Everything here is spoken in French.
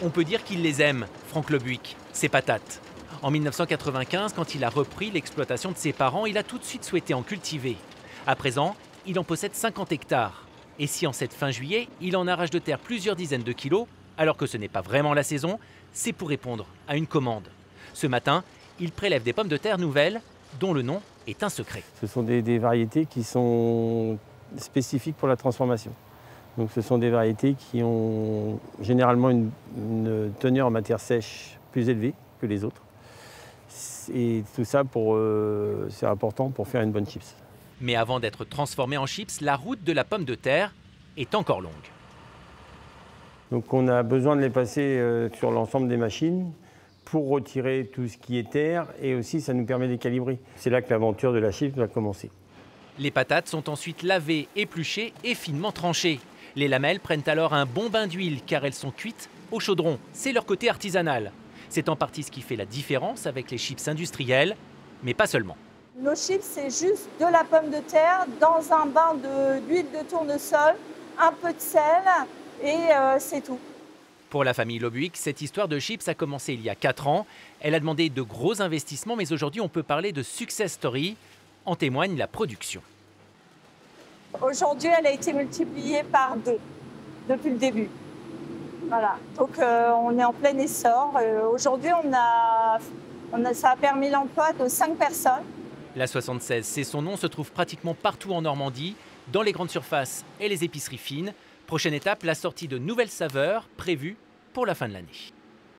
On peut dire qu'il les aime, Franck Le Buick, ses patates. En 1995, quand il a repris l'exploitation de ses parents, il a tout de suite souhaité en cultiver. À présent, il en possède 50 hectares. Et si en cette fin juillet, il en arrache de terre plusieurs dizaines de kilos, alors que ce n'est pas vraiment la saison, c'est pour répondre à une commande. Ce matin, il prélève des pommes de terre nouvelles, dont le nom est un secret. Ce sont des variétés qui sont spécifiques pour la transformation. Donc ce sont des variétés qui ont généralement une teneur en matière sèche plus élevée que les autres. Et tout ça, c'est important pour faire une bonne chips. Mais avant d'être transformé en chips, la route de la pomme de terre est encore longue. Donc on a besoin de les passer sur l'ensemble des machines pour retirer tout ce qui est terre, et aussi ça nous permet de les calibrer. C'est là que l'aventure de la chips va commencer. Les patates sont ensuite lavées, épluchées et finement tranchées. Les lamelles prennent alors un bon bain d'huile car elles sont cuites au chaudron. C'est leur côté artisanal. C'est en partie ce qui fait la différence avec les chips industrielles, mais pas seulement. Nos chips, c'est juste de la pomme de terre dans un bain d'huile de tournesol, un peu de sel et c'est tout. Pour la famille Le Buick, cette histoire de chips a commencé il y a 4 ans. Elle a demandé de gros investissements, mais aujourd'hui on peut parler de success story. En témoigne la production. Aujourd'hui, elle a été multipliée par 2 depuis le début. Voilà. Donc on est en plein essor. Aujourd'hui, ça a permis l'emploi de 5 personnes. La 76, c'est son nom, se trouve pratiquement partout en Normandie, dans les grandes surfaces et les épiceries fines. Prochaine étape, la sortie de nouvelles saveurs prévues pour la fin de l'année.